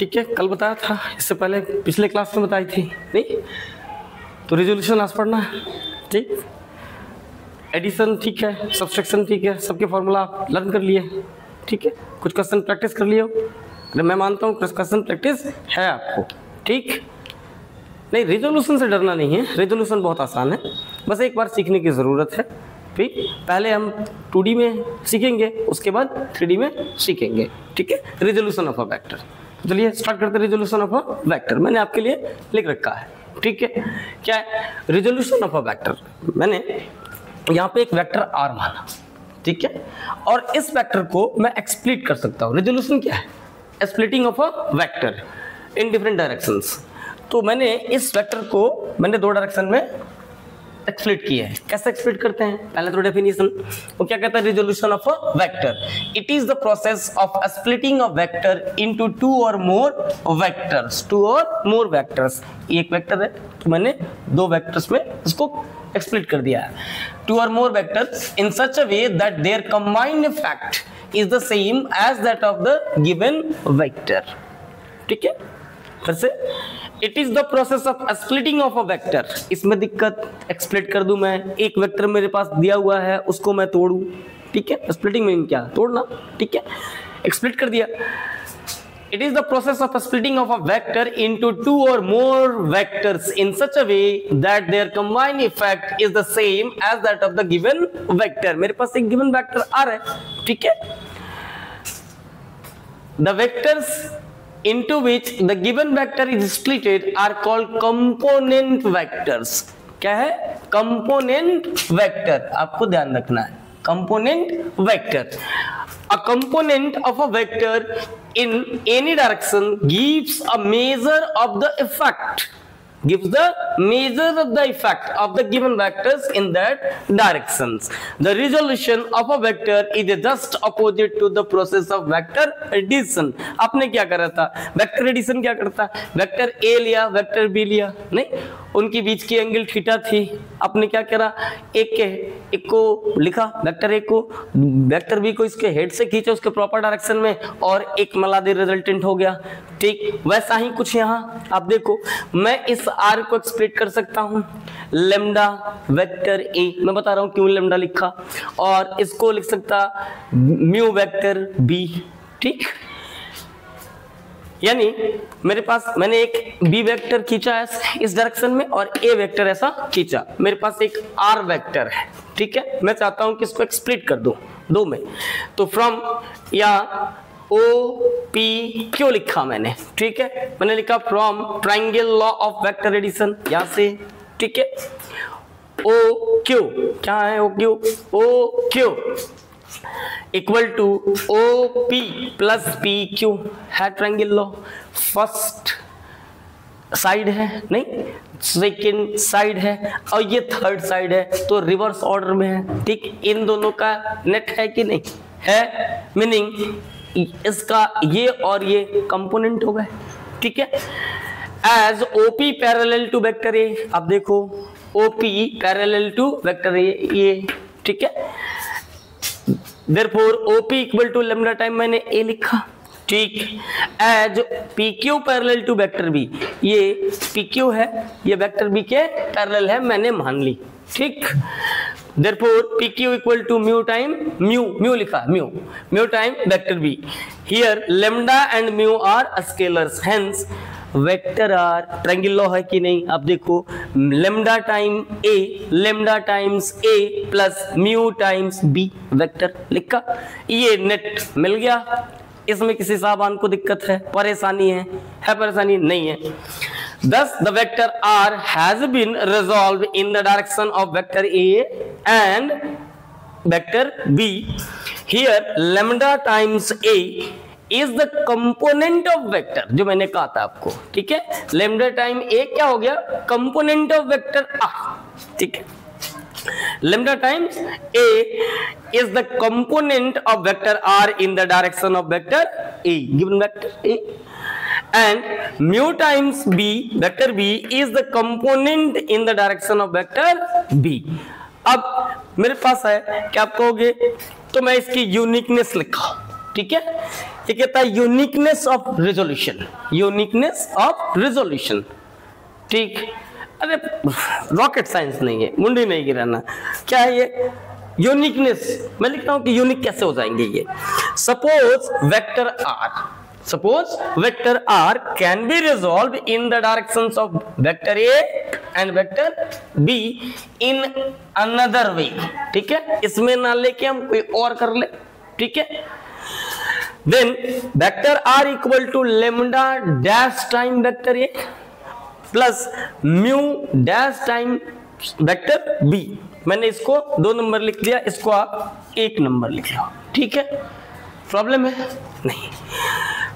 ठीक है, कल बताया था, इससे पहले पिछले क्लास में बताई थी नहीं, तो रिजोल्यूशन आज पढ़ना है। ठीक, एडिशन ठीक है, सब्सट्रैक्शन ठीक है, सबके फॉर्मूला लर्न कर लिए। ठीक है, कुछ क्वेश्चन प्रैक्टिस कर लिए हो, मैं मानता हूँ कुछ क्वेश्चन प्रैक्टिस है आपको। ठीक, नहीं रिजोल्यूशन से डरना नहीं है, रिजोल्यूशन बहुत आसान है, बस एक बार सीखने की ज़रूरत है। ठीक, पहले हम 2D में सीखेंगे, उसके बाद 3D में सीखेंगे। ठीक है, रिजोल्यूशन ऑफ अ वेक्टर। चलिए स्टार्ट करते हैं रिजोल्यूशन ऑफ अ वेक्टर। मैंने आपके लिए लिख रखा है। ठीक है, क्या है रिजोल्यूशन ऑफ अ वेक्टर? मैंने यहाँ पे एक वेक्टर R माना, ठीक है, और इस वेक्टर को मैं एक्सप्लिट कर सकता हूँ। रिजोल्यूशन क्या है? Splitting of a vector in different directions. तो मैंने इस वेक्टर को मैंने 2 डायरेक्शन में एक्सप्लिट किया है। कैसे एक्सप्लिट करते हैं? पहले तो डेफिनेशन, वो क्या कहता है? Resolution of a vector, it is the process of splitting a vector into 2 और मोर वेक्टर्स। 2 और मोर वेक्टर्स, एक वेक्टर है तो मैंने 2 वेक्टर्स में इसको एक्सप्लिट कर दिया है। 2 और more vectors in such a way that their combined effect is the same as that of the given vector. ठीक है, फिर से, it is the process of splitting of a vector. इसमें दिक्कत, एक्सप्लिट कर दूं मैं, एक वेक्टर मेरे पास दिया हुआ है उसको मैं तोड़ूं। ठीक है, स्प्लिटिंग में क्या तोड़ना। ठीक है, एक्सप्लिट कर दिया। It is the process of splitting of a vector into 2 और more vectors in such a way that their combined effect is the same as that of the given vector. मेरे पास एक गिवन वेक्टर आ रहा है। ठीक है, the vectors into which the given vector is splitted are called component vectors। क्या है? component vector, आपको ध्यान रखना है, component vector। A component of a vector in any direction gives a measure of the effect, gives the measure of the effect of the given vectors in that directions. The resolution of a vector is just opposite to the process of vector addition। आपने क्या करा था? Vector addition क्या करता? Vector A लिया, vector B लिया, नहीं, उनकी बीच की एंगल थीटा थी। आपने क्या करा? एक को लिखा, वेक्टर ए को, वेक्टर बी को इसके हेड से खींचा उसके प्रॉपर डायरेक्शन में, और एक मलादे रिजल्टेंट हो गया। ठीक, वैसा ही कुछ यहाँ आप देखो, मैं इस R को एक्सप्लिट कर सकता हूँ लेमडा वेक्टर ए, मैं बता रहा हूँ क्यों लेमडा लिखा, और इसको लिख सकता म्यू वेक्टर बी। ठीक, यानी मेरे पास मैंने एक बी वेक्टर खींचा है इस डायरेक्शन में और ए वेक्टर ऐसा खींचा, मेरे पास एक आर वेक्टर है। ठीक है, मैं चाहता हूं कि इसको एक्सप्लिट कर दूं 2 में, तो फ्रॉम या ओ पी क्यों लिखा मैंने? ठीक है, मैंने लिखा from triangle law of vector addition, यहां से। ठीक है, ओ क्यू क्या है? O Q equal to O P plus P Q है ट्राइंगल लॉ। फर्स्ट साइड है, नहीं सेकेंड साइड है, और ये थर्ड साइड है, तो रिवर्स ऑर्डर में है। ठीक, इन दोनों का नेट है कि नहीं है, मीनिंग इसका ये और ये कंपोनेंट हो गए। ठीक है, as OP parallel to vector A, अब देखो OP parallel to vector A ये। ठीक है, therefore OP equal to lambda time मैंने A लिखा। ठीक, as PQ parallel to vector B, ये PQ है, ये वेक्टर B के पैरेलल है, मैंने मान ली। ठीक, therefore PQ equal to mu time mu लिखा, mu time vector B। Here lambda and mu are scalars, hence vector R triangle law है कि नहीं? आप देखो lambda time A, lambda times A plus mu times B, vector लिखा, ये net मिल गया। इसमें किसी साहबान को दिक्कत है, परेशानी है परेशानी नहीं है। Thus the vector R has been resolved in the direction of vector A and vector B. Here lambda times A is the component of vector, जो मैंने कहा था आपको। ठीक है, लेमडा टाइम ए क्या हो गया? Component of vector R. ठीक है, lambda times A is the component of vector R in the direction of vector A, given vector A, and mu times B, vector B is the component in the direction of vector B. अब मेरे पास है, क्या आप कहोगे? तो मैं इसकी uniqueness लिखा। ठीक है, ये कहता है uniqueness of resolution, uniqueness of resolution. ठीक, अरे रॉकेट साइंस नहीं है, मुंडी नहीं गिराना। क्या है ये यूनिकनेस? मैं लिखता हूं कि यूनिक कैसे हो जाएंगे ये। Suppose vector R can be resolved in the directions of vector A and vector B in another way। ठीक है, इसमें ना लेके हम कोई और कर ले। ठीक है, then vector R equal to lambda dash time vector A plus mu dash time vector B। मैंने इसको 2 नंबर लिख दिया, इसको आप 1 नंबर लिख लो। ठीक है, प्रॉब्लम है नहीं।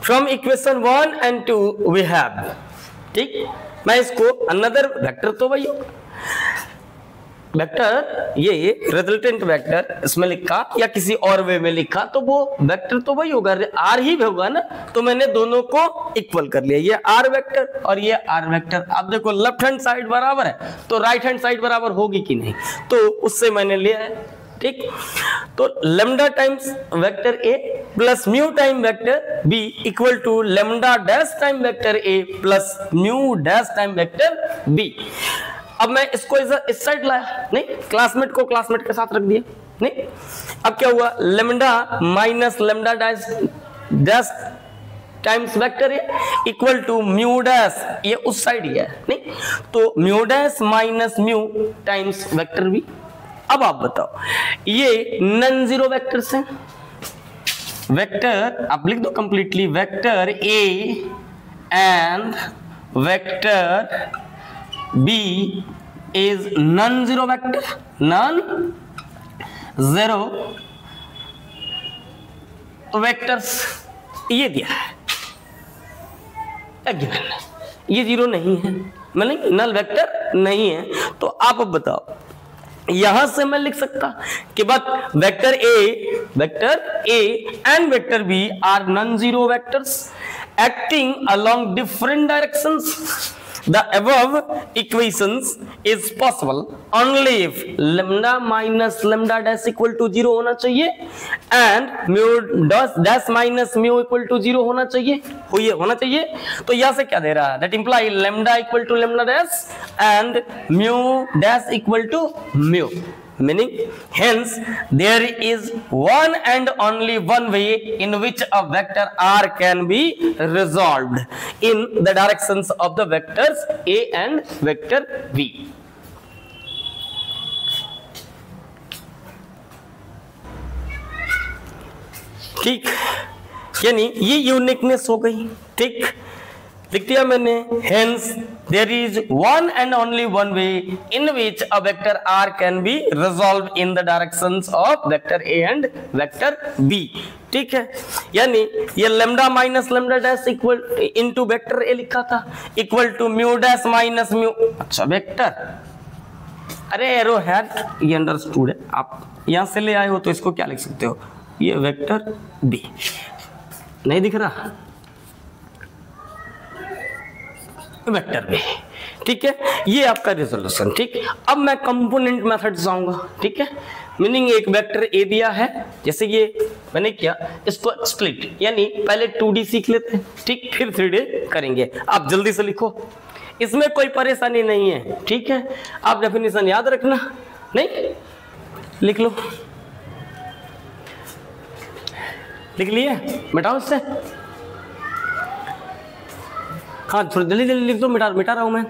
From equation 1 and 2 we have, ठीक, मैं इसको अनदर वेक्टर, तो वही वेक्टर, ये रिजल्टेंट वेक्टर इसमें लिखा या किसी और वे में लिखा तो वो वेक्टर तो वही होगा, आर ही होगा ना। तो मैंने दोनों को इक्वल कर लिया, ये आर वेक्टर और ये आर वेक्टर। अब देखो लेफ्ट हैंड साइड बराबर है तो राइट हैंड साइड बराबर होगी कि नहीं, तो उससे मैंने लिया है। ठीक, तो lambda times vector A plus mu time vector B equal to lambda dash time vector A plus mu dash time vector B. अब मैं इसको इस साइड लाया, नहीं, क्लासमेट को क्लासमेट के साथ रख दिया, नहीं। अब क्या हुआ, lambda minus lambda dash times vector A equal to mu dash, ये उस साइड ही है, नहीं, तो mu dash minus mu times vector B. अब आप बताओ, ये नॉन जीरो वेक्टर्स हैं। वेक्टर आप लिख दो completely, vector A and vector B is non zero vector, non zero vectors, ये दिया है गिवन, ये जीरो नहीं है, मतलब नल वेक्टर नहीं है। तो आप अब बताओ, यहां से मैं लिख सकता कि but vector A and vector B are non zero vectors acting along different directions. The above equations is possible only if lambda minus lambda dash equal to 0 होना चाहिए and mu dash minus mu equal to 0 होना चाहिए। तो यहाँ से क्या दे रहा है, that imply lambda equal to lambda dash and mu dash equal to mu, meaning hence there is one and only one way in which a vector R can be resolved in the directions of the vectors A and vector B। ठीक, यानी ये uniqueness हो गई। ठीक, लिख दिया मैंने, hence there is one and only one way in which a vector R can be resolved in the directions of vector A and vector B। ठीक है, यानी ये lambda minus lambda dash equal into vector A लिखा था equal to mu dash minus mu, अच्छा vector, अरे arrow had ये understood है, आप यहां से ले आए हो तो इसको क्या लिख सकते हो, ये वेक्टर B नहीं दिख रहा, वेक्टर बी। ठीक है, ये आपका रिजोल्यूशन। ठीक, अब मैं कंपोनेंट मेथड जाऊंगा। ठीक है, मीनिंग एक वेक्टर ए दिया है, जैसे ये मैंने किया, इसको स्प्लिट, यानी पहले 2D सीख लेते हैं, ठीक, फिर 3D करेंगे। आप जल्दी से लिखो, इसमें कोई परेशानी नहीं है। ठीक है, आप डेफिनेशन याद रखना, नहीं लिख लो, लिख लिए, मिटाओ इससे, हाँ थोड़ी जल्दी जल्दी लिख दो, मिटा रहा हूं मैं।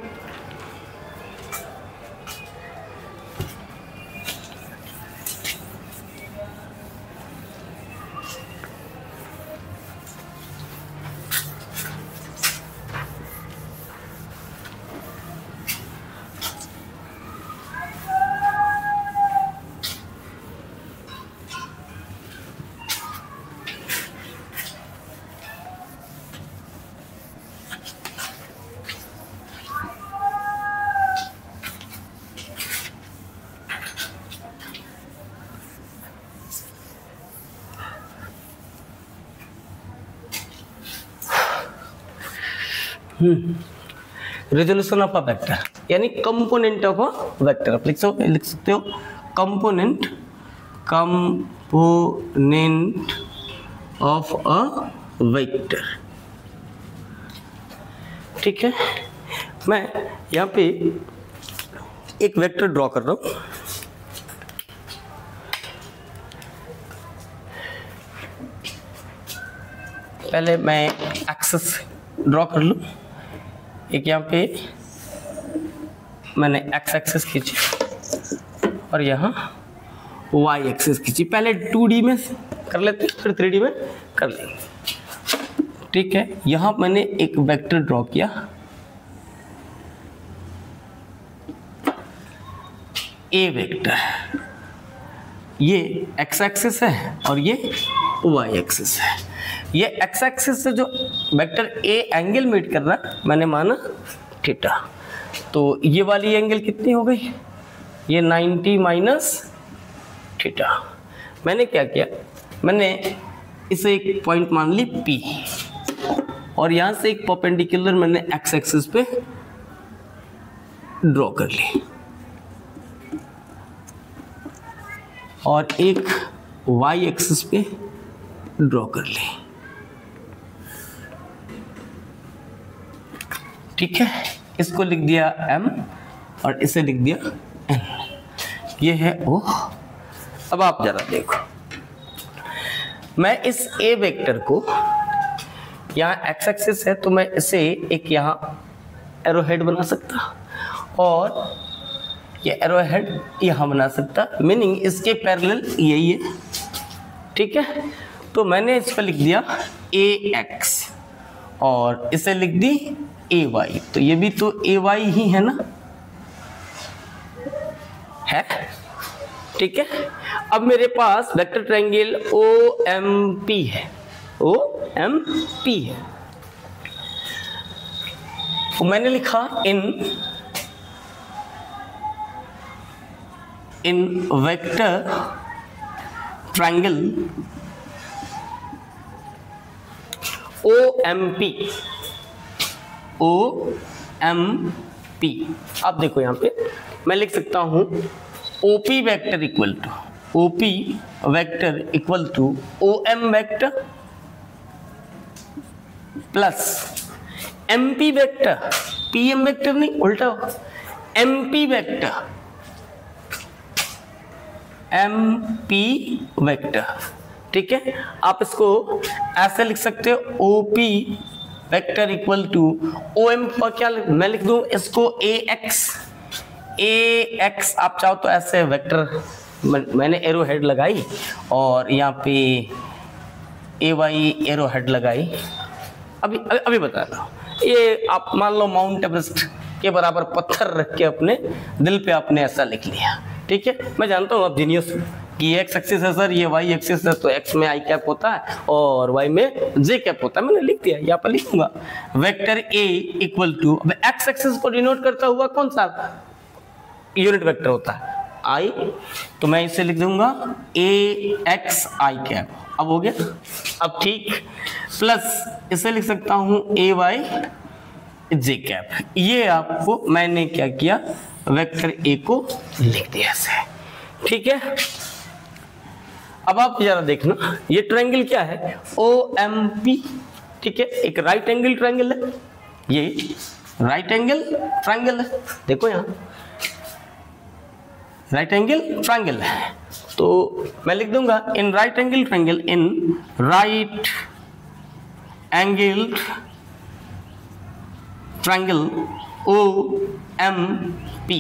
रेजोल्यूशन ऑफ अ वेक्टर, यानी कंपोनेंट ऑफ अ वेक्टर। आप लिख सकते हो कंपोनेंट ऑफ अ वेक्टर। ठीक है, मैं यहाँ पे एक वेक्टर ड्रॉ कर रहा हूँ। पहले मैं एक्सेस ड्रॉ कर लूँ। एक यहाँ पे मैंने एक्स एक्सेस खींची और यहाँ वाई एक्सेस खींची। पहले 2D में कर लेते हैं, फिर 3D में कर लेंगे। ठीक है, यहाँ मैंने एक वेक्टर ड्रॉ किया, ए वेक्टर। ये एक्स एक्सिस है और ये वाई एक्सिस है। ये एक्स एक्सिस से जो वेक्टर ए एंगल मेट कर रहा है मैंने माना थीटा। तो ये वाली एंगल कितनी हो गई? ये 90 माइनस थीटा। मैंने क्या किया, मैंने इसे एक पॉइंट मान ली P और यहाँ से एक परपेंडिकुलर मैंने एक्स एक्सिस पे ड्रॉ कर ली और एक वाई एक्सिस पे ड्रॉ कर ली। ठीक है, इसको लिख दिया M और इसे लिख दिया N। ये है O। अब आप जरा देखो, मैं इस A वेक्टर को, यहाँ एक्स एक्सिस है तो मैं इसे एक यहाँ एरो हेड बना सकता और ये एरो हेड यहाँ बना सकता, मीनिंग इसके पैरेलल यही है। ठीक है, तो मैंने इस पर लिख दिया AX और इसे लिख दी AY। तो ये भी तो AY ही है ना, है? ठीक है, अब मेरे पास वेक्टर ट्रायंगल OMP है, OMP है। तो मैंने लिखा इन वेक्टर ट्रायंगल OMP। आप देखो यहाँ पे मैं लिख सकता हूँ OP vector equal to OM vector plus MP vector, PM vector नहीं, उल्टा MP वेक्टर। ठीक है, आप इसको ऐसे लिख सकते हो OP vector equal to OM पर क्या मैं लिख दूं इसको AX। आप चाहो तो ऐसे वेक्टर, मैंने एरो हेड लगाई और यहाँ पे AY एरो हेड लगाई। अभी बता रहा हूँ, ये आप मान लो माउंट एवरेस्ट के बराबर पत्थर रख के अपने दिल पे आपने ऐसा लिख लिया। ठीक है, मैं जानता हूँ आप जीनियस कि ये एक्स एक्सिस है सर, ये वाई एक्सिस है, तो एक्स में आई कैप होता है और वाई में जे कैप होता है। मैंने लिख दिया, यहाँ पर लिखूंगा वेक्टर ए इक्वल टू, अब एक्स एक्सिस को डिनोट करता हुआ कौन सा यूनिट वेक्टर होता है? आई। तो मैं इसे लिख दूंगा ए एक्स आई कैप। अब हो गया, अब ठीक, प्लस इसे लिख सकता हूँ ए वाई जे कैप। ये आपको मैंने क्या किया, वेक्टर ए को लिख दिया ऐसे। ठीक है, अब आप जरा देखना ये ट्रायंगल क्या है, OMP। ठीक है, एक राइट एंगल ट्रायंगल है, ये राइट एंगल ट्रायंगल है। देखो यहाँ राइट एंगल ट्रायंगल है, तो मैं लिख दूंगा in right angle triangle, in right angle triangle OMP।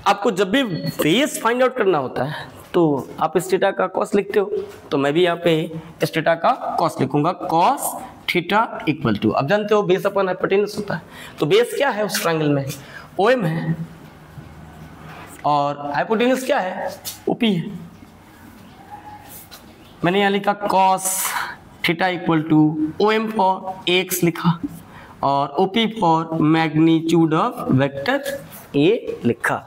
आपको जब भी बेस फाइंड आउट करना होता है तो आप इस थीटा का कॉस लिखते हो, तो मैं भी यहाँ पे इस थीटा का कॉस लिखूंगा, कॉस थीटा इक्वल टू, अब जानते हो बेस अपन हाइपोटेनस होता है, तो बेस क्या है उस ट्रायंगल में, OM है और हाइपोटेनस क्या है, OP है। मैंने यहाँ लिखा cos theta equal to OM for AX लिखा और OP for magnitude of vector A लिखा।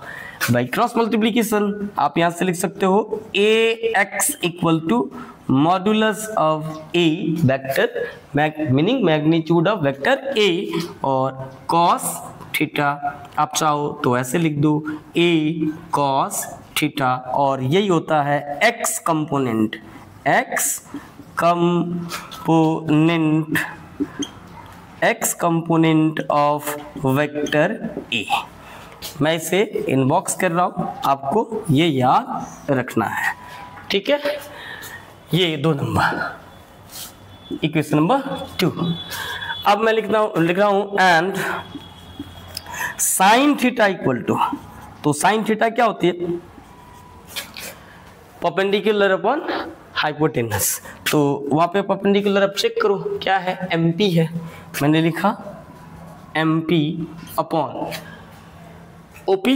बाई क्रॉस मल्टीप्लीकेशन आप यहां से लिख सकते हो AX equal to modulus of A vector, meaning magnitude of vector A, और कॉस थीटा आप चाहो तो ऐसे लिख दो A कॉस थीटा, और यही होता है X component, X component component of vector ए। मैं इसे इनबॉक्स कर रहा हूं, आपको ये याद रखना है, ठीक है। ये 2 नंबर, इक्वेशन नंबर 2। अब मैं लिख रहा हूं and sine theta equal to, तो साइन थीटा क्या होती है? Perpendicular upon hypotenuse. तो वहां पे परपेंडिकुलर अब चेक करो क्या है, एमपी है। मैंने लिखा एमपी अपॉन ओपी,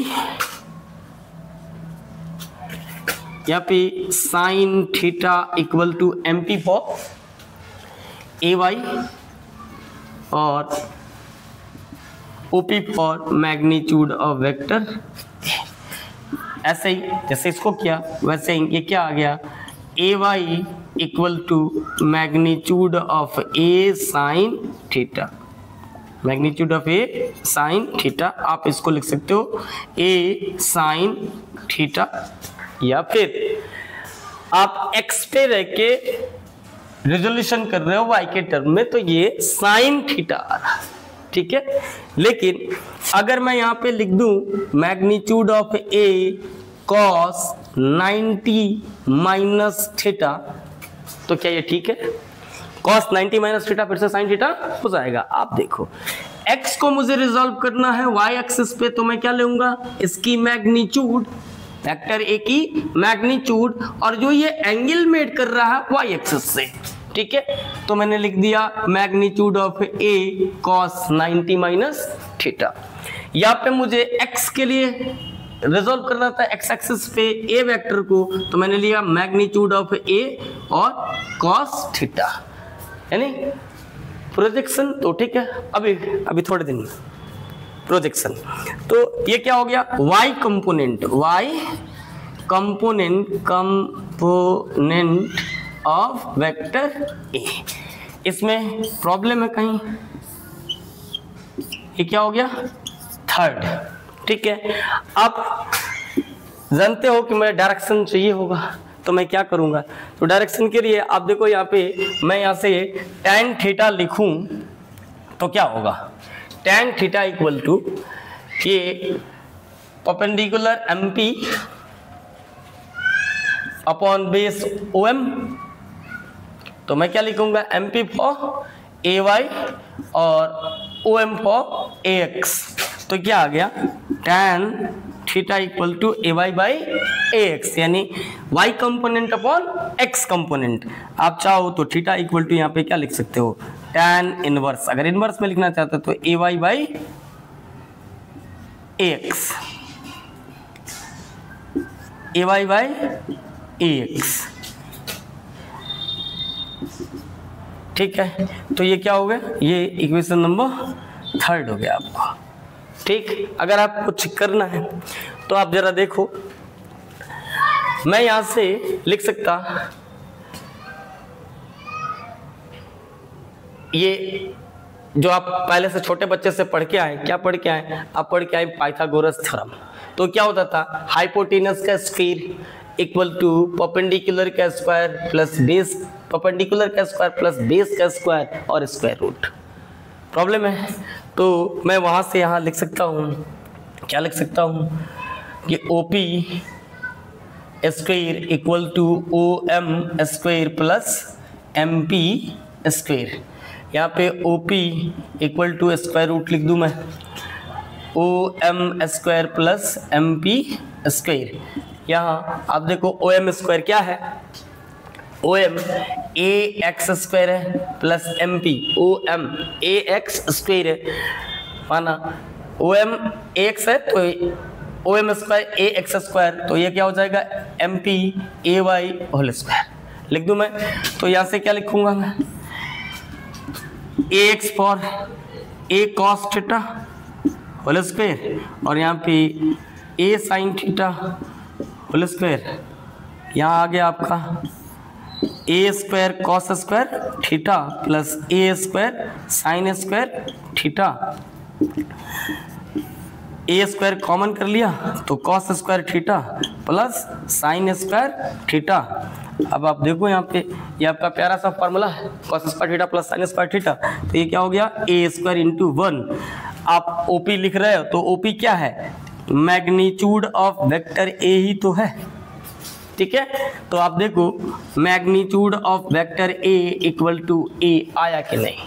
यहाँ पे sine theta equal to MP for A Y और OP for magnitude of vector. ऐसे ही जैसे इसको किया वैसे ही ये क्या आ गया, A Y equal to magnitude of A sine theta, magnitude of A sine theta. आप इसको लिख सकते हो ए साइन थीटा, या फिर आप एक्स पे रह के रेजोल्यूशन कर रहे हो वाई के टर्म में, तो ये साइन थीटा आ रहा है, ठीक है। लेकिन अगर मैं यहाँ पे लिख दूं magnitude of A cos 90 minus theta, तो क्या ये ठीक है? कॉस 90 माइनस थीटा फिर से साइन थीटा हो जाएगा। आप देखो x को मुझे रिजॉल्व करना है y एक्सिस पे, तो मैं क्या लूंगा, इसकी मैग्नीट्यूड, वेक्टर ए की मैग्नीट्यूड, और जो ये एंगल मेड कर रहा है y एक्सिस से, ठीक है। तो मैंने लिख दिया magnitude of a cos 90 minus theta. यहाँ पे मुझे x के लिए रिजॉल्व करना था x एक्सिस पे a वेक्टर को, तो मैंने लिया मैग्नीट्यूड ऑफ a और cos थीटा, यानी प्रोजेक्शन। तो ठीक है, अभी थोड़े दिन में प्रोजेक्शन। तो ये क्या हो गया, y कंपोनेंट ऑफ वेक्टर ए। इसमें प्रॉब्लम है कहीं, ये क्या हो गया, थर्ड, ठीक है। आप जानते हो कि मुझे डायरेक्शन चाहिए होगा, तो मैं क्या करूंगा, तो डायरेक्शन के लिए आप देखो यहाँ पे मैं यहाँ से tan थीटा लिखूं तो क्या होगा, tan थीटा इक्वल टू ये perpendicular MP upon base OM। तो मैं क्या लिखूंगा, MP फॉर AY और OM फॉर AX। तो क्या आ गया, tan theta equal to AY by AX, यानी Y component upon X component. आप चाहो तो थीटा इक्वल टू यहाँ पे क्या लिख सकते हो, tan इनवर्स। अगर इनवर्स में लिखना चाहते हो तो AY by AX, AY by AX, ठीक है। तो ये क्या हो गया, ये इक्वेशन नंबर थर्ड हो गया आपको, ठीक। अगर आपको चेक करना है तो आप जरा देखो, मैं यहां से लिख सकता, ये जो आप पहले से छोटे बच्चे से पढ़ के आए, क्या पढ़ के आए, आप पढ़ के आए पाइथागोरस थ्योरम। तो क्या होता था, हाइपोटेनस का स्क्वायर इक्वल टू परपेंडिकुलर का स्क्वायर प्लस बेस, परपेंडिकुलर का स्क्वायर प्लस बेस का स्क्वायर और स्क्वायर रूट। प्रॉब्लम है, तो मैं वहां से यहां लिख सकता हूं, क्या लिख सकता हूं कि OP square equal to OM square plus MP square. यहाँ पे OP equal to square root लिख दूं मैं OM square plus MP square. यहाँ आप देखो OM स्क्वायर क्या है, OM AX स्क्वायर है plus MP, OM AX square है, माना OM AX है तो OM स्क्वायर AX स्क्वायर, तो ये क्या हो जाएगा MP AY होल स्क्वायर लिख दूं मैं। तो यहाँ से क्या लिखूंगा मैं, AX for A cos theta whole square, और यहाँ पे A sine theta whole square. यहाँ आ गया आपका A square cos square theta plus A square sine square theta. A square common कर लिया तो cos square theta plus sine square theta. अब आप देखो यहाँ पे ये आपका प्यारा सा फॉर्मूला है cos square theta plus sin square theta, तो ये क्या हो गया a स्क्वायर इंटू 1। आप OP लिख रहे हो तो OP क्या है, मैग्नीट्यूड ऑफ वेक्टर a ही तो है, ठीक है। तो आप देखो magnitude of vector a equal to a आया कि नहीं,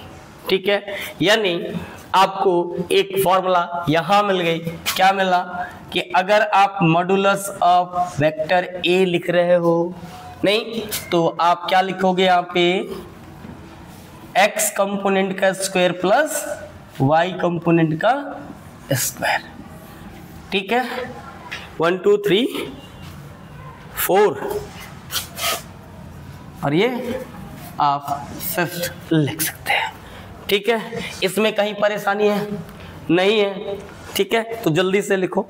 ठीक है। यानी आपको एक फॉर्मूला यहां मिल गई, क्या मिला कि अगर आप मॉडुलस ऑफ वेक्टर a लिख रहे हो, नहीं तो आप क्या लिखोगे यहाँ पे x कंपोनेंट का स्क्वायर प्लस y कंपोनेंट का स्क्वायर, ठीक है। 1 2 3 4 और ये आप फिफ्थ लिख सकते हैं, ठीक है। इसमें कहीं परेशानी है नहीं है, ठीक है, तो जल्दी से लिखो।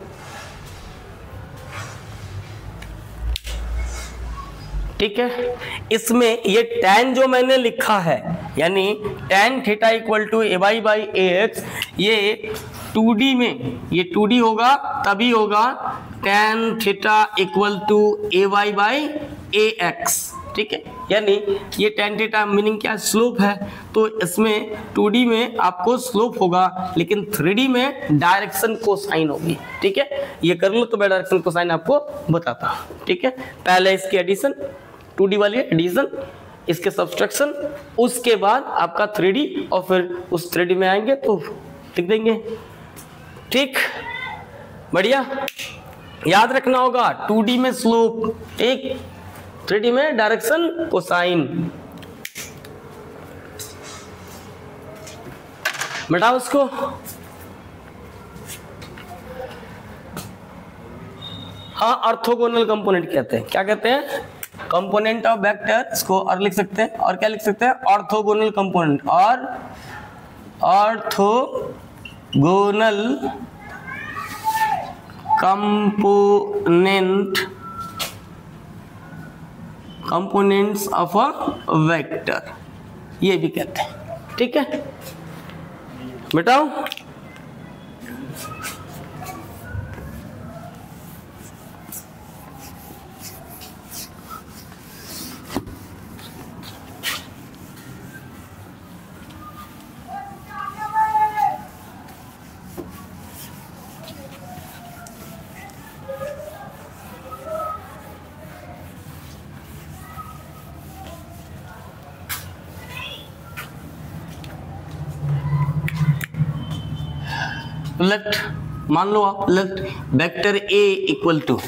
ठीक है, इसमें ये tan जो मैंने लिखा है यानी tan theta equal to A Y by A X, ये 2D में ये 2D होगा तभी होगा tan theta equal to A Y by A X, ठीक है। यानी ये tan थीटा मीनिंग क्या, स्लोप है, तो इसमें 2D में आपको स्लोप होगा लेकिन 3D में डायरेक्शन कोसाइन होगी, ठीक है। ये कर लो तो मैं डायरेक्शन कोसाइन आपको बताता हूँ, ठीक है। पहले इसकी एडिशन 2D वाली एडिशन, इसके सब्सट्रैक्शन, उसके बाद आपका 3D और फिर उस 3D में आएंगे तो लिख देंगे, ठीक, बढ़िया। याद रखना होगा 2D में स्लोप, ठीक, 3D में डायरेक्शन कोसाइन। मिटाओ उसको। हाँ, ऑर्थोगोनल कंपोनेंट कहते हैं, क्या कहते हैं, कंपोनेंट ऑफ वेक्टर, इसको और लिख सकते हैं, और क्या लिख सकते हैं, ऑर्थोगोनल कंपोनेंट, और orthogonal components of a vector, ये भी कहते हैं, ठीक है। मिटाओ। लेफ्ट मान लो आप, left vector a equal to,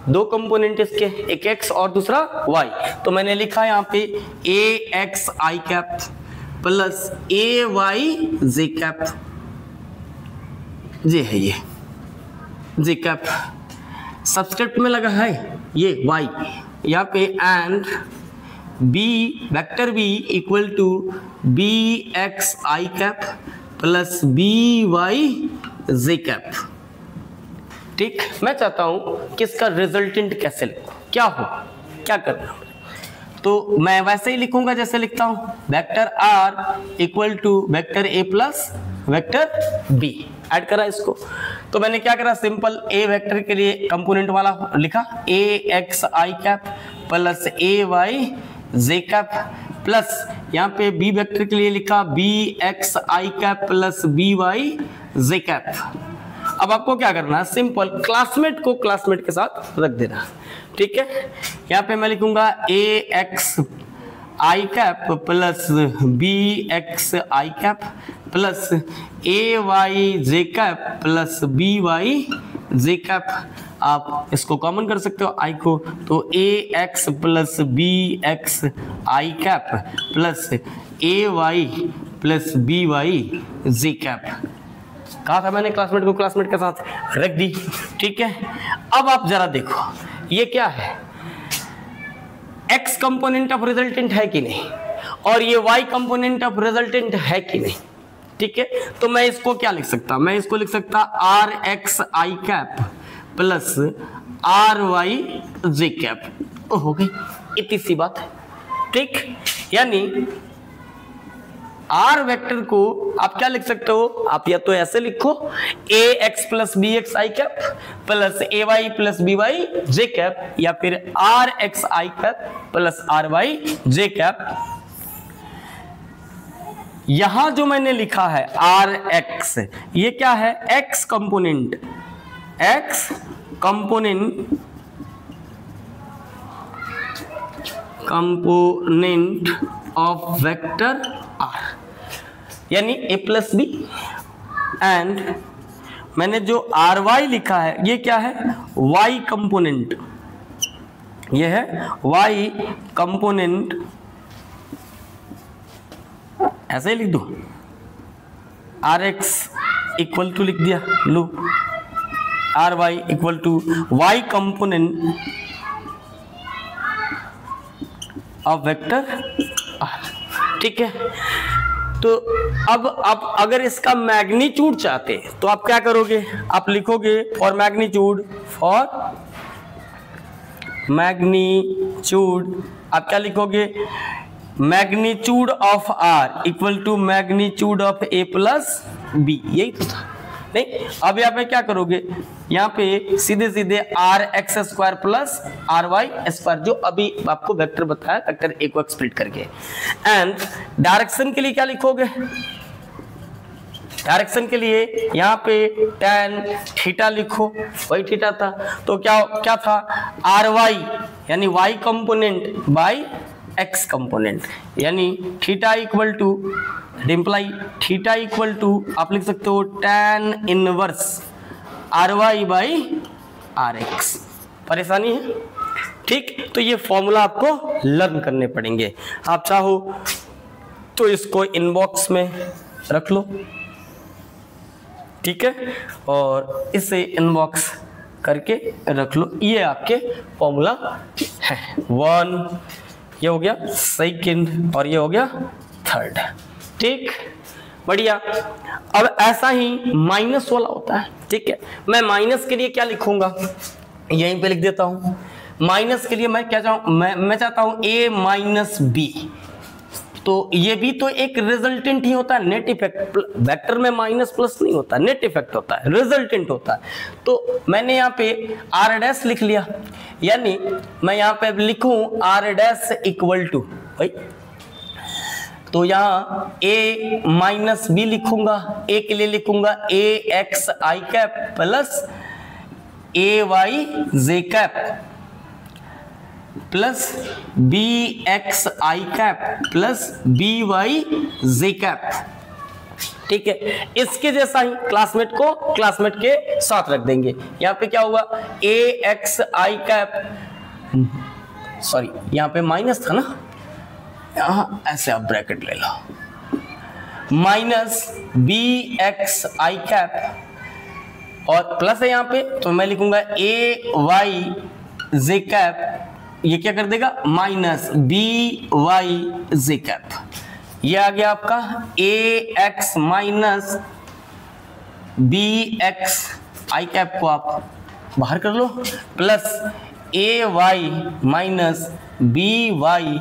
दो कंपोनेंट इसके, एक x और दूसरा y, तो मैंने लिखा यहाँ पे a x i cap plus a y j cap, ये है ये j कैप, सबस्क्रिप्ट में लगा है ये y यहाँ पे, and b vector b equal to b x i cap plus b y j cap, ठीक। मैं चाहता हूं कि इसका रिजल्टेंट कैसे लिखूं, क्या हो, क्या करना, तो मैं वैसे ही लिखूंगा जैसे लिखता हूं, vector r equal to vector a plus vector b, add करा इसको। तो मैंने क्या करा, सिंपल a वेक्टर के लिए कंपोनेंट वाला लिखा a x i cap plus a y j cap, plus यहाँ पे b वेक्टर के लिए लिखा b x i cap plus b y j cap. अब आपको क्या करना है, सिंपल क्लासमेट को क्लासमेट के साथ रख देना, ठीक है। यहाँ पे मैं लिखूंगा a x i cap plus b x i cap plus a y j cap plus b y j cap. आप इसको कॉमन कर सकते हो i को, तो a x plus b x i cap plus a y plus b y j cap. कहा था मैंने क्लासमेट को क्लासमेट के साथ रख दी, ठीक है। अब आप जरा देखो ये क्या है, x कंपोनेंट ऑफ रिजल्टेंट है कि नहीं, और ये y कंपोनेंट ऑफ रिजल्टेंट है कि नहीं, ठीक है। तो मैं इसको क्या लिख सकता, मैं इसको लिख सकता r x i cap plus r y j cap, हो गई, इतनी सी बात है, ठीक। यानी आर वेक्टर को आप क्या लिख सकते हो, आप या तो ऐसे लिखो A X plus B X I cap plus A Y plus B Y J cap, या फिर R X I cap plus R Y J cap. यहां जो मैंने लिखा है आर एक्स, ये क्या है, X component of vector R, यानी ए प्लस बी, एंड मैंने जो आर वाई लिखा है ये क्या है, वाई कंपोनेंट, ये है वाई कंपोनेंट, ऐसे ही लिख दो, आर एक्स इक्वल टू लिख दिया, लो R Y equal to Y component of vector R. ठीक है, तो अब आप अगर इसका मैग्नीट्यूड चाहते तो आप क्या करोगे, आप लिखोगे फॉर मैग्नीट्यूड, आप क्या लिखोगे, magnitude of R equal to magnitude of A plus B, यही तो था। नहीं, अब यहाँ पे क्या करोगे, यहाँ पे सीधे सीधे R X square plus R Y square, जो अभी आपको वेक्टर बताया, वेक्टर ए को स्प्लिट करके, एंड डायरेक्शन के लिए क्या लिखोगे, डायरेक्शन के लिए यहाँ पे tan थीटा लिखो, वही थीटा था, तो क्या था, आर वाई यानी Y component by X component, यानी थीटा इक्वल टू डिम्प्लाई थीटा इक्वल टू आप लिख सकते हो tan inverse R Y by R X. परेशानी है? ठीक, तो ये फॉर्मूला आपको लर्न करने पड़ेंगे। आप चाहो तो इसको इनबॉक्स में रख लो, ठीक है, और इसे इनबॉक्स करके रख लो। ये आपके फॉर्मूला है, 1 ये हो गया सेकंड और ये हो गया थर्ड। ठीक, बढ़िया। अब ऐसा ही माइनस वाला होता है, ठीक है, मैं माइनस के लिए क्या लिखूंगा, यहीं पे लिख देता हूं। माइनस के लिए मैं क्या चाहूं, मैं चाहता हूं a माइनस बी, तो ये भी तो एक रिजल्टेंट ही होता है, नेट इफेक्ट। वेक्टर में माइनस प्लस नहीं होता, नेट इफेक्ट होता है, रिजल्टेंट होता है। तो मैंने यहाँ पे आर डैश लिख लिया, यानी मैं यहाँ पे लिखूं आर डैश इक्वल टू, भाई तो यहाँ a माइनस बी लिखूंगा, a के लिए लिखूंगा a X I cap plus a Y J cap plus B X I cap plus B Y J cap. ठीक है, इसके जैसा ही क्लासमेट को क्लासमेट के साथ रख देंगे। यहां पे क्या होगा, a X I cap, sorry यहां पे माइनस था ना, यहां ऐसे आप ब्रैकेट ले लो, minus B X I cap और प्लस है यहां पे, तो मैं लिखूंगा a वाई जे कैप, ये क्या कर देगा, minus B Y J cap. ये आ गया आपका a X minus B X I cap को आप बाहर कर लो, plus a Y minus B Y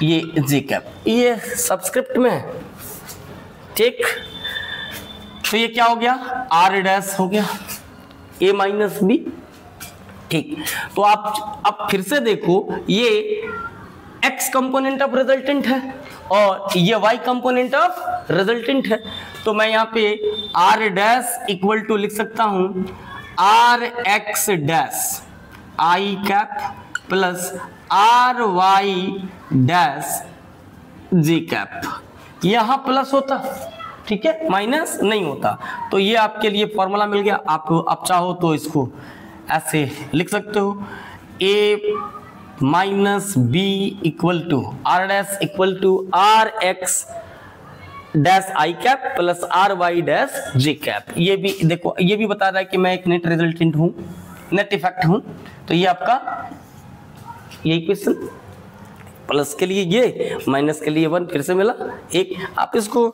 ये जे कैप, ये सबस्क्रिप्ट में है। ठीक, तो ये क्या हो गया, आर डैश हो गया a माइनस बी। ठीक, तो आप अब फिर से देखो, ये x कंपोनेंट ऑफ रिजल्टेंट है और ये y कंपोनेंट ऑफ रिजल्टेंट है, तो मैं यहाँ पे r डैश इक्वल टू लिख सकता हूं r x dash I cap plus r y dash G cap. यहां प्लस होता, ठीक है, माइनस नहीं होता, तो ये आपके लिए फॉर्मूला मिल गया। आप चाहो तो इसको ऐसे लिख सकते हो, a minus B equal to R dash equal to R X dash I cap plus R Y dash J cap. ये भी देखो, ये भी बता रहा है कि मैं एक नेट रिजल्टेंट हूं, नेट इफेक्ट हूं, तो ये आपका यही क्वेश्चन, प्लस के लिए ये, माइनस के लिए 1 फिर से मिला एक। आप इसको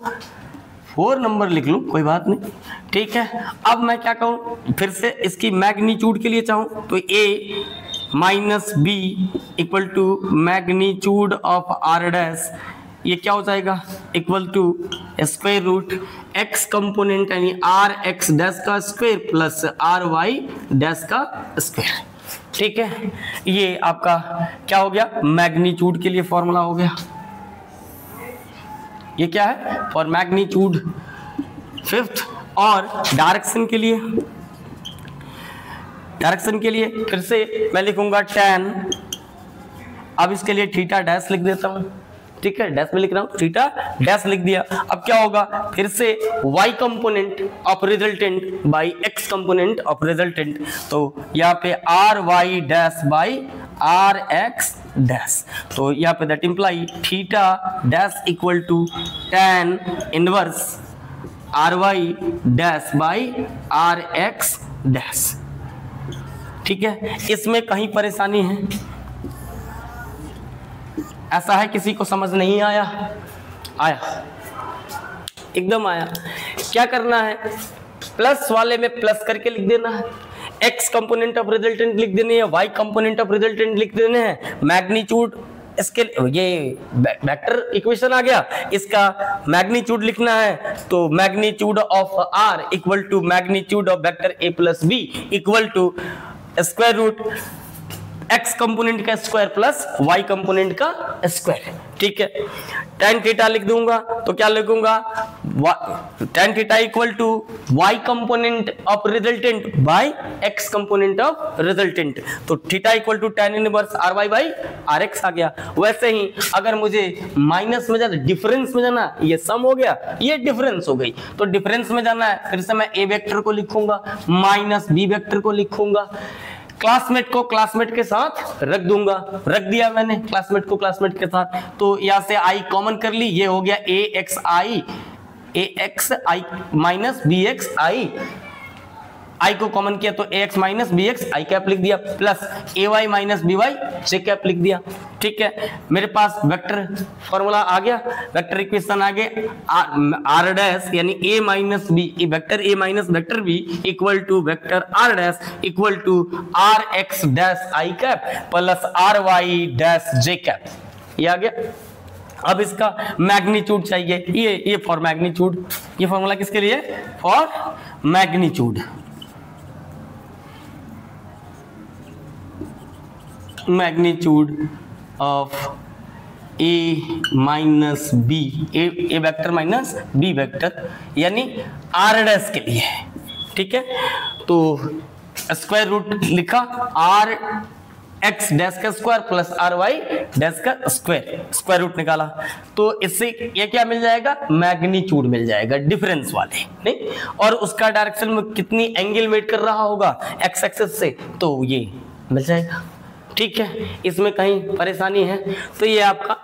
4 नंबर लिख लो, कोई बात नहीं, ठीक है। अब मैं क्या कहूँ, फिर से इसकी मैग्नीट्यूड के लिए चाहूँ तो a minus B equal to magnitude of R dash ये क्या हो जाएगा, equal to square root X component यानी आर एक्स डैश का square plus R Y dash का स्क्वायर। ठीक है, ये आपका क्या हो गया, मैग्नीट्यूड के लिए फॉर्मूला हो गया। ये क्या है, फॉर मैग्नीट्यूड फिफ्थ। और डायरेक्शन के लिए फिर से मैं लिखूंगा tan, अब इसके लिए थीटा डैश लिख देता हूं। ठीक है, डैश में लिख रहा हूं, थीटा डैश लिख दिया। अब क्या होगा, फिर से y component of resultant by x component of resultant, तो यहाँ पे R Y dash by R X dash, तो यहाँ पे that imply theta dash equal to tan inverse R Y dash by R X dash. ठीक है, इसमें कहीं परेशानी है, ऐसा है किसी को समझ नहीं आया? आया, एकदम आया। क्या करना है, प्लस वाले में प्लस करके लिख देना है, x कंपोनेंट ऑफ रिजल्टेंट लिख देने हैं, y कंपोनेंट ऑफ रिजल्टेंट लिख देने हैं, मैग्नीट्यूड इसके ये वेक्टर इक्वेशन आ गया, इसका मैग्नीट्यूड लिखना है, तो magnitude of r equal to magnitude of vector a plus b equal to square root x component का स्क्वायर प्लस y कंपोनेंट का स्क्वायर। ठीक है, tan थीटा लिख दूंगा, तो क्या लिखूंगा, tan theta equal to y component of resultant by x component of resultant, तो theta equal to tan inverse R Y by R X आ गया। वैसे ही अगर मुझे माइनस में जाना, डिफरेंस में जाना, ये सम हो गया, ये डिफरेंस हो गई, तो डिफरेंस में जाना है, फिर से मैं a वेक्टर को लिखूंगा माइनस b वेक्टर को लिखूंगा, क्लासमेट को क्लासमेट के साथ रख दूंगा, रख दिया मैंने क्लासमेट को क्लासमेट के साथ, तो यहां से i कॉमन कर ली, ये हो गया ax i minus bx i को कॉमन किया तो ax minus bx i cap लिख दिया, plus ay minus by j cap लिख दिया। ठीक है, मेरे पास वेक्टर फॉर्मूला आ गया, वेक्टर इक्वेशन आ गए, r डैश यानी a minus b, vector a minus vector b equal to vector r dash equal to r x dash i cap plus r y dash j cap, ये आ गया। अब इसका magnitude चाहिए, ये फॉर मैग्नीट्यूड, ये formula किसके लिए, for magnitude, magnitude of a minus B, A vector minus B vector यानी r डैश के लिए। ठीक है, तो स्क्वायर रूट लिखा, r x डैश का square plus R Y dash का स्क्वायर, स्क्वायर रूट निकाला, तो इससे ये क्या मिल जाएगा, मैग्नीट्यूड मिल जाएगा, डिफरेंस वाले नहीं, और उसका डायरेक्शन में कितनी एंगल मेड कर रहा होगा x एक्सिस से, तो ये मिल जाएगा। ठीक है, इसमें कहीं परेशानी है, तो ये आपका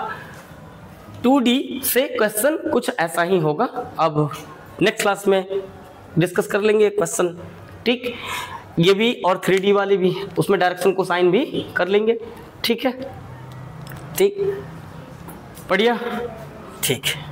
2D से क्वेश्चन कुछ ऐसा ही होगा। अब नेक्स्ट क्लास में डिस्कस कर लेंगे क्वेश्चन। ठीक, ये भी और 3D वाले भी, उसमें डायरेक्शन को साइन भी कर लेंगे। ठीक है, ठीक, बढ़िया, ठीक है।